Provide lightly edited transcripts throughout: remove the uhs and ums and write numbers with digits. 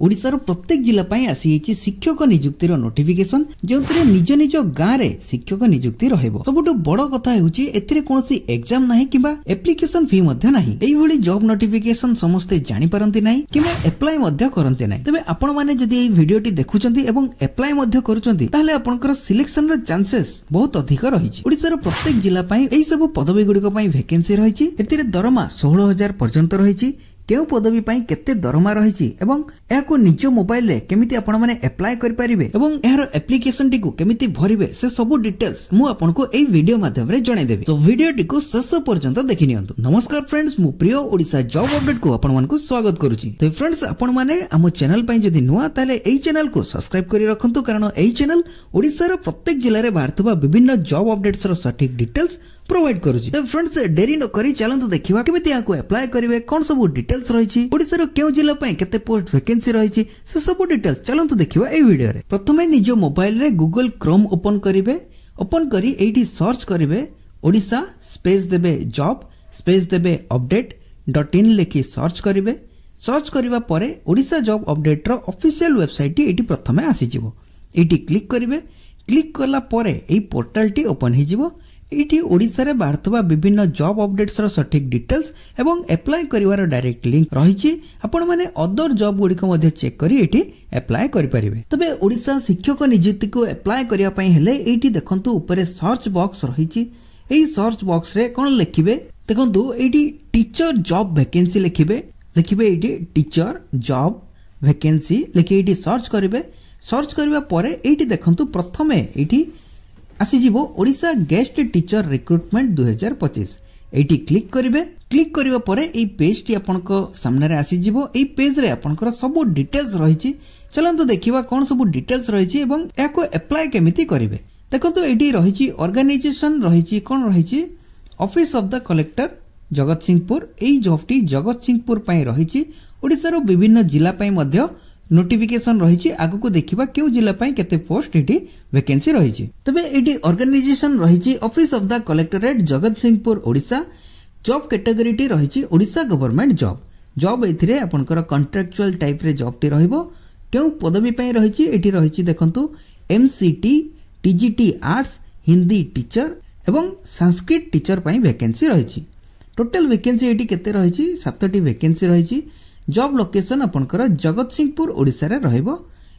ओडिशार प्रत्येक जिला पई आसी शिक्षक नियुक्तिर नोटिफिकेशन जो निज निज गाँव में शिक्षक नियुक्ति रहिबो। सबुठु बड़ कथा हेउची एथिरे कोनोसी एग्जाम नाही किबा एप्लिकेशन फी मध्ये नाही। एई भली जॉब नोटिफिकेशन समस्ते जानि पारंती नाही किबा अप्लाई मध्ये करंती नाही। तबे आपण माने जदि एई वीडियोटी देखुचंती एवं अप्लाई मध्ये करूचंती ताले आपनकर सिलेक्शन र चांसेस बहुत अधिक रहिछि। ओडिसार प्रत्येक जिला पई एई सब पदवी गुडी पई वैकेंसी रहिछि। एथिरे दरमा 16000 पर्यंत रहिछि। केउ पदवी पई केते दरमा रहिछि एवं एहाको निज मोबाइल रे केमिति आपण माने अप्लाई करि परिबे एवं एहार एप्लिकेशन टिकु केमिति भरिबे से सब डिटेल्स मु आपनको एई वीडियो माध्यम रे जणाइ देबे। तो वीडियो टिकु शेष पर्यंत देखि नियंतु। नमस्कार फ्रेंड्स, मु प्रिय ओडिसा जॉब अपडेट को आपण मानको स्वागत करूछि। तो फ्रेंड्स, आपण माने हम चैनल पई जदि नुवा ताले एई चैनल को सब्सक्राइब करि रखंतु, कारण एई चैनल ओडिसा रो प्रत्येक जिल्ला रे बारथबा विभिन्न जॉब अपडेट्स रो सटीक डिटेल्स प्रोवाइड करूछि। तो फ्रेंड्स, देरी न करी चलंतु देखिबा केमिति याको अप्लाई करिवे, कोन सब डिटेल्स रहिछि, ओडिसा रो केउ जिल्ला पई केते पोस्ट वैकेंसी रहिछि, से सब डिटेल्स चलंतु देखिबा ए वीडियो रे। प्रथमे निज मोबाइल रे गूगल क्रोम ओपन करिवे। ओपन करी एठी सर्च करिवे ओडिसा स्पेस देबे जॉब स्पेस देबे update.in लेखि सर्च करिवे। सर्च करिवा परे ओडिसा जॉब अपडेट रो ऑफिशियल वेबसाइट एठी प्रथमे आसी जिवो। एठी क्लिक करिवे। क्लिक करला परे एई पोर्टल टी ओपन हि जिवो। एठी ओडिसा रे बारथबा विभिन्न जॉब अपडेट्स रो सटीक डिटेल्स एवं अप्लाई करिवार डायरेक्ट लिंक रहिछि। आपण माने अदर जॉब गुडी को मध्ये चेक करी एठी अप्लाई करि परिबे। तबे ओडिसा शिक्षक नियुक्ति को अप्लाई करिया पई हेले एठी देखंतु ऊपर सर्च बॉक्स रहिछि। एई सर्च बॉक्स रे कोन लिखिबे देखंतु एठी टीचर जॉब वैकेंसी लिखिबे। एठी टीचर जॉब वैकेंसी लिखि एठी सर्च करिवे। सर्च करिवा परे एठी देखंतु प्रथमे एठी आसी जीवो ओडिसा गेस्ट टीचर रिक्रुटमेंट 2025। एठी क्लिक करिवे। क्लिक करिवा परे एई पेज टी आपनको सामने रे आसी जीवो। एई पेज रे आपनकर सब डिटेल्स रहिछि। चलंतु देखिबा कोन सब डिटेल्स रहिछि एवं याको अप्लाई केमिति करिवे। देखंतु एठी रहिछि ऑर्गेनाइजेशन रहिछि कोन रहिछि office of the collector Jagatsinghpur. एई जॉब टी जगतसिंहपुर पई रहिछि। ओडिसा रो विभिन्न जिला पई मध्य नोटिफिकेशन रहिछि। आगु को देखिबा केउ जिला पई केते पोस्ट एठी वैकेंसी रहिछि। तबे एठी ऑर्गेनाइजेशन रहिछि office of the collectorate Jagatsinghpur Odisha. Job category टी रहिछि ओडिसा गवर्नमेंट जॉब। जॉब एथिरे आपनकर कॉन्ट्रैक्चुअल टाइप रे जॉब टी रहइबो। केउ पदवी पई रहिछि एठी रहिछि देखंतु MCT TGT arts Hindi teacher एवं संस्कृत टीचर पई वैकेंसी रहिछि। टोटल वैकेंसी एठी केते रहिछि 7टी वैकेंसी रहिछि। जॉब लोकेशन आपनकर जगतसिंहपुर ओडिसा रे रहइबो।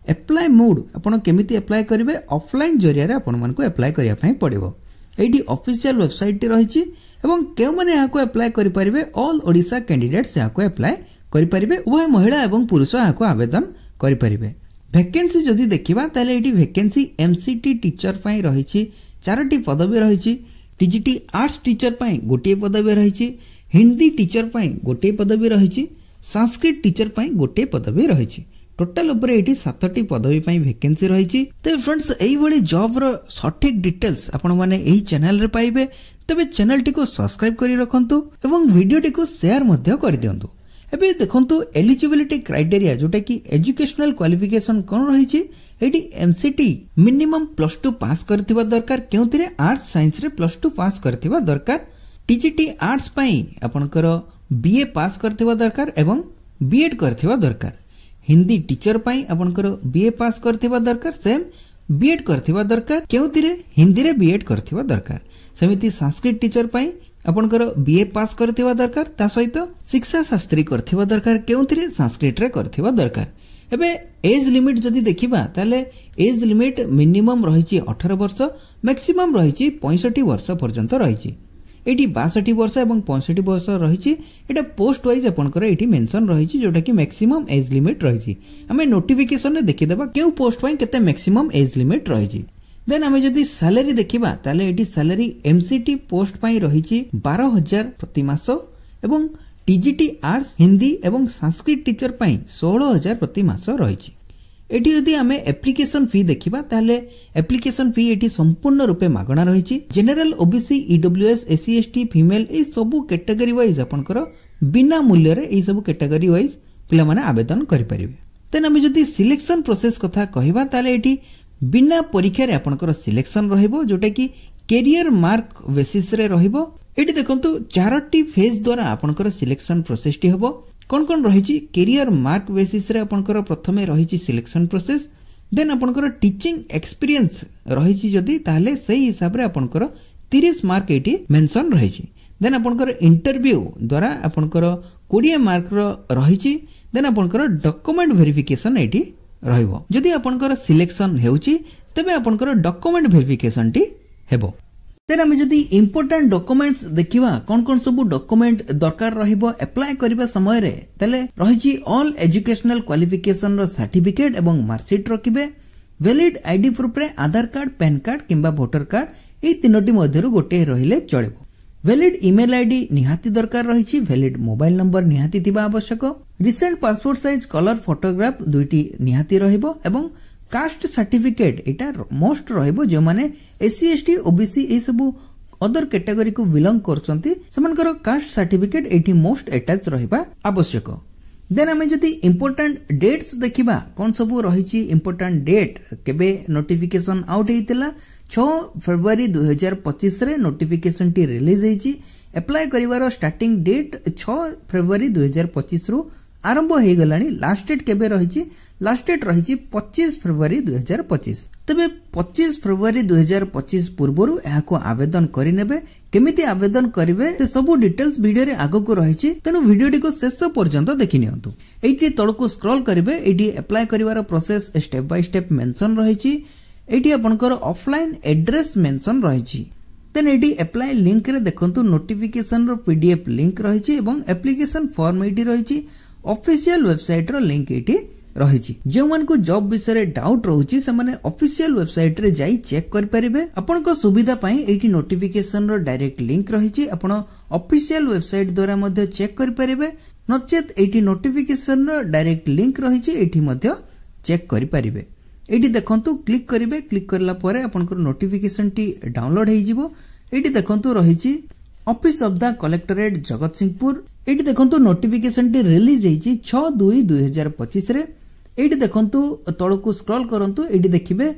अप्लाई मोड आपण केमिति अप्लाई करिवे, ऑफलाइन जरिया रे आपण मानको अप्लाई करिया पई पड़िबो। एठी ऑफिशियल वेबसाइट टी रहिछि एवं केउ माने याको अप्लाई करि परिबे ऑल ओडिसा कैंडिडेट्स याको अप्लाई करि परिबे। उभय महिला एवं पुरुष याको आवेदन करि परिबे। वैकेंसी जदि देखिबा ताले एठी वैकेंसी एमसीटी टीचर पई रहिछि 4टी पदवी रहिछि। टीजीटी आर्ट्स टीचर पई गोटे पदवी रहिछि। हिंदी टीचर पई गोटे पदवी रहिछि। संस्कृत टीचर पई गोटे पदवी रहिछि। टोटल ऊपर एठी 7टी पदवी पई वैकेंसी रहिछि। ते फ्रेंड्स, एई भली जॉब रो सटीक डिटेल्स आपण माने एही चैनल रे पाइबे। तबे चैनल टी को सब्सक्राइब करि रखंतु एवं वीडियो टी को शेयर मध्ये करि दियंतु। एबे देखंतु एलिजिबिलिटी क्राइटेरिया जोटा कि एजुकेशनल क्वालिफिकेशन कोन रहिछि। एठी एमसीटी मिनिमम +2 पास करथिबा दरकार। केउतिरे आर्ट्स साइंस रे +2 पास करथिबा दरकार। टीजीटी आर्ट्स पई आपनकर बीए पास करथिबा दरकार एवं बीएड करथिबा दरकार। हिंदी टीचर पई आपनकर बीए पास करथिबा दरकार, सेम बीएड करथिबा दरकार। केउतिरे हिंदी रे बीएड करथिबा दरकार। समिति संस्कृत टीचर पई आपनकर बीए पास करथिबा दरकार, ता सहित शिक्षा शास्त्री करथिबा दरकार। केउतिरे संस्कृत रे करथिबा दरकार। एबे एज लिमिट जदि देखिबा ताले एज लिमिट मिनिमम रहिछि 18 वर्ष, मैक्सिमम रहिछि 65 वर्ष पर्यंत रहिछि। एठी 62 वर्ष एवं 65 वर्ष रहिछि। एटा पोस्ट वाइज आपनकर एठी मेंशन रहिछि जोटा कि मैक्सिमम एज लिमिट रहिछि। हमें नोटिफिकेशन रे देखि देबा केउ पोस्ट पई केते मैक्सिमम एज लिमिट रहिछि। देन हमें जदि सैलरी देखिबा ताले एठी सैलरी एमसीटी पोस्ट पई रहिछि 12000 प्रति मास एवं टीजीटी आर्ट्स हिंदी एवं संस्कृत टीचर पई 16000 प्रति मास रहिछि। एठी यदि हमें एप्लिकेशन फी देखिबा ताले एप्लिकेशन फी एठी संपूर्ण रूपे मागणा रहिछि। General OBC EWS SC ST female ए सब कैटेगरी वाइज आपनकर बिना मूल्य रे ए सब कैटेगरी वाइज पिला माने आवेदन करि परिबे। तेन हमें जदि सिलेक्शन प्रोसेस कथा कहिबा ताले एठी बिना परीक्षा रे आपनकर सिलेक्शन रहिबो जोटा कि कैरियर मार्क बेसिस रे रहिबो। एठी देखंतु 4टी फेज द्वारा आपनकर सिलेक्शन प्रोसेस टी हबो। कौन कौन रही कैरियर मार्क बेसिस रे आपनकर प्रथमे रही सिलेक्शन प्रोसेस देन आपनकर टीचिंग एक्सपीरियंस रही जदि ताहले सही हिसाब रे आपनकर 30 मार्क एटी मेंशन रही देन आपनकर इंटरव्यू द्वारा आपनकर 20 मार्क रही देन आपनकर डॉक्यूमेंट वेरिफिकेशन एटी रहइबो जदि आपनकर सिलेक्शन हेउची तबे आपनकर डॉक्यूमेंट वेरिफिकेशन टी हेबो देन आम जदि इंपोर्टेंट डॉक्यूमेंट्स देखिवा कौन कौन सब डॉक्यूमेंट दरकार रहिबो अप्लाई करबा समय रे तले रहिची ऑल एजुकेशनल क्वालिफिकेशन रो सर्टिफिकेट एवं मार्कशीट रखिबे वैलिड आईडी प्रूफ रे आधार कार्ड पैन कार्ड किंबा वोटर कार्ड ए तीनोटी मध्यरु गोटे रहिले चलेबो वैलिड ईमेल आईडी निहाती दरकार रहिची वैलिड मोबाइल नंबर निहाती थिबा आवश्यक recent passport size colour photograph दुईटी निहाती रहिबो एवं कास्ट सर्टिफिकेट एटा मोस्ट रहिबो जो माने एससी एसटी ओबीसी ए सब अदर कैटेगरी को बिलोंग करचंती समनकर caste certificate at most attach रहिबा आवश्यक देन आमे जति इंपोर्टेंट डेट्स देखिबा कोन सब रहिची इंपोर्टेंट डेट केबे नोटिफिकेशन आउट हेतिला 6 फरवरी 2025 रे नोटिफिकेशन टी रिलीज हेची अप्लाई करिवार स्टार्टिंग डेट 6 फरवरी 2025 रु आरंभ हो गलानी लास्ट डेट केबे रहिची लास्ट डेट रहिची 25 फरवरी 2025 तबे 25 फरवरी 2025 पूर्वरु एहाको आवेदन करि नेबे केमिति आवेदन करिवे से सब डिटेल्स वीडियो रे आगो को रहिची तनु वीडियो टी को शेष पर्यंत देखि नियंतु एठी तळको स्क्रॉल करिवे एठी अप्लाई करिवार process step by step mention रहिची एठी आपनकर ऑफलाइन एड्रेस मेंशन रहिची देन एठी अप्लाई लिंक रे देखंतु नोटिफिकेशन रो पीडीएफ लिंक रहिची एवं एप्लीकेशन फॉर्म एठी रहिची ऑफिशियल वेबसाइट रो लिंक एठी रहिची जो मन को जॉब विषय डाउट रहउची से माने ऑफिशियल वेबसाइट रे जाई चेक कर परिबे अपन को सुविधा पई एठी नोटिफिकेशन रो डायरेक्ट लिंक रहिची अपन ऑफिशियल वेबसाइट द्वारा मध्ये चेक कर परिबे नचेत एठी नोटिफिकेशन रो डायरेक्ट लिंक रहिची एठी मध्ये चेक कर परिबे एठी देखंतु क्लिक करिवे क्लिक करला परे अपन को नोटिफिकेशन टी डाउनलोड हेइ जिवो एठी देखंतु रहिची office of the collectorate Jagatsinghpur एठी देखंतु नोटिफिकेशन टी रिलीज हेइची 6/2/2025 रे एठी देखंतु तळको स्क्रॉल करंतु एठी देखिबे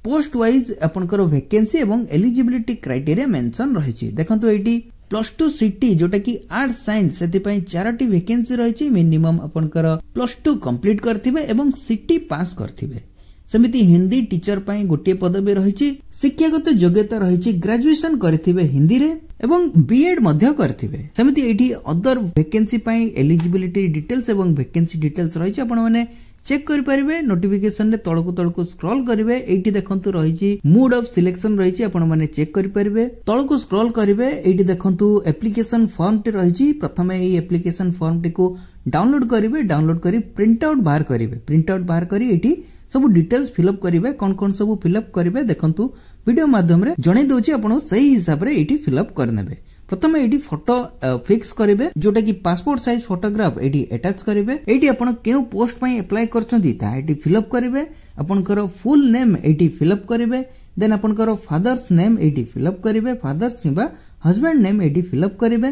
पोस्ट वाइज आपनकर वैकेंसी एवं एलिजिबिलिटी क्राइटेरिया मेंशन रहिची देखंतु एठी +2 सिटी जोटा कि आर्ट्स साइंस सेति पई 4टी वैकेंसी रहिची मिनिमम आपनकर +2 कंप्लीट करथिबे एवं सिटी पास करथिबे सेमिति हिंदी टीचर पई गोटे पदवी रहिची शिक्षागत योग्यता रहिची ग्रेजुएशन करथिबे हिंदी रे एवं बीएड मध्य करथिबे सेमिति एठी अदर वैकेंसी पई एलिजिबिलिटी डिटेल्स एवं वैकेंसी डिटेल्स रहिची आपण माने चेक करि परिबे नोटिफिकेशन रे तळको स्क्रॉल करिवे एठी देखंतु रहिची मूड ऑफ सिलेक्शन रहिची आपण माने चेक करि परिबे तळको स्क्रॉल करिवे एठी देखंतु एप्लीकेशन फॉर्म टी रहिची प्रथमे एई एप्लीकेशन फॉर्म टी को डाउनलोड करिवे डाउनलोड करी प्रिंट आउट बाहर करी एठी सब डिटेल्स फिलअप करिवे कोन सब फिलअप करिवे देखंतु वीडियो माध्यम रे जणे दोची आपण सही हिसाब रे एठी फिलअप करनेबे प्रथमे एठी फोटो फिक्स करिवे जोटा कि पासपोर्ट साइज फोटोग्राफ एठी अटैच करिवे एठी आपण केउ पोस्ट पई अप्लाई करछंती ता एठी फिलअप करिवे आपनकर फुल नेम एठी फिलअप करिवे देन आपनकर फादर्स नेम एठी फिलअप करिवे फादर्स किबा हस्बैंड नेम एठी फिलअप करिवे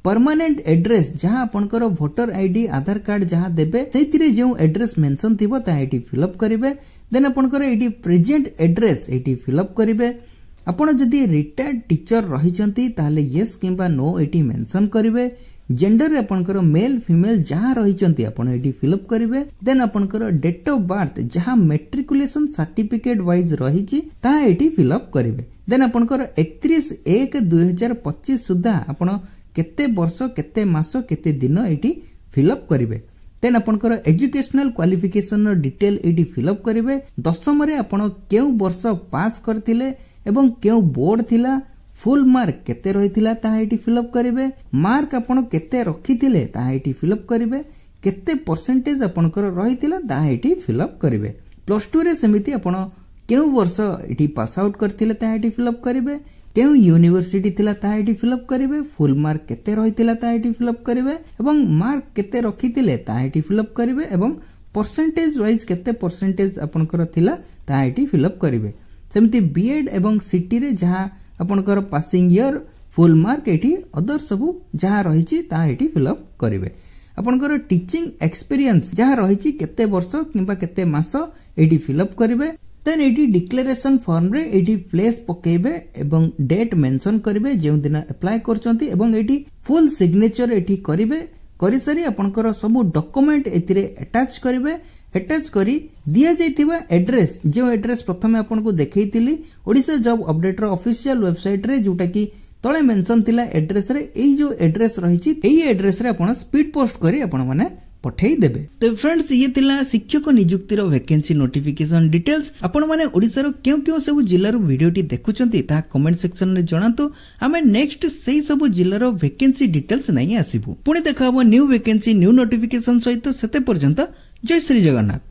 परमानेंट एड्रेस जहां आपनकर वोटर आईडी आधार कार्ड जहां देबे सेतिरे जे एड्रेस मेंशन थिबो ता एठी फिलअप करिवे देन आपनकर एठी प्रेजेंट एड्रेस एठी फिलअप करिवे आपण जदि रिटायर्ड टीचर रहिचंती ताले यस किबा नो एठी मेंशन करिवे जेंडर आपनकर मेल फीमेल जहां रहिचंती आपण एठी फिलअप करिवे देन आपनकर डेट ऑफ बर्थ जहां मैट्रिकुलेशन सर्टिफिकेट वाइज रहिची ता एठी फिलअप करिवे देन आपनकर 31/1/2025 सुधा आपण केते वर्ष केते मास केते दिन एठी फिलअप करिवे देन आपनकर एजुकेशनल क्वालिफिकेशन डिटेल एठी फिलअप करिवे दशम रे आपण केउ वर्ष पास करथिले एवं केउ बोर्ड थिला फुल मार्क केते रहिथिला ता एठी फिलअप करिवे मार्क आपण केते रखिथिले ता एठी फिलअप करिवे केते परसेंटेज आपनकर रहिथिला ता एठी फिलअप करिवे +2 रे समिति आपण केउ वर्ष एठी पास आउट करथिले ता एठी फिलअप करिवे केउ यूनिवर्सिटी थिला ता एठी फिलअप करिवे फुल मार्क केते रहिथिला ता एठी फिलअप करिवे एवं मार्क केते रखिथिले ता एठी फिलअप करिवे एवं परसेंटेज वाइज केते परसेंटेज आपनकर थिला ता एठी फिलअप करिवे सेमति बीएड एवं सिटी रे जहां आपनकर पासिंग ईयर फुल मार्क एठी अदर सब जहां रहिची ता एठी फिलअप करिवे आपनकर टीचिंग एक्सपीरियंस जहां रहिची केते वर्ष किबा केते मास एठी फिलअप करिवे देन एटी डिक्लेरेशन फॉर्म रे एटी प्लेस पकेबे एवं डेट मेंशन करिवे जे दिन अप्लाई करचंती एवं एटी फुल सिग्नेचर एटी करिवे करि सारी आपनकर सब डॉक्यूमेंट एथिरे अटैच करिवे अटैच करी दिया जाइतिबा एड्रेस जो एड्रेस प्रथमे आपन को देखैतिली ओडिशा जॉब अपडेट रो ऑफिशियल वेबसाइट रे जोटा की तळे मेंशन थिला एड्रेस रे एई जो एड्रेस रहिछि एई एड्रेस रे आपन स्पीड पोस्ट करी आपन माने पठेई देबे। तो फ्रेंड्स ये थिला शिक्षक नियुक्ति रो वैकेंसी नोटिफिकेशन डिटेल्स आपण माने ओडिसा रो क्यों सब जिल्ला रो वीडियोटी देखुचंती ता कमेंट सेक्शन रे जणातो हमें नेक्स्ट सेही सब जिल्ला रो वैकेंसी डिटेल्स नै आसीबु पुणी देखाबो न्यू वैकेंसी न्यू नोटिफिकेशन सहित सेते पर्यंत जय श्री जगन्नाथ।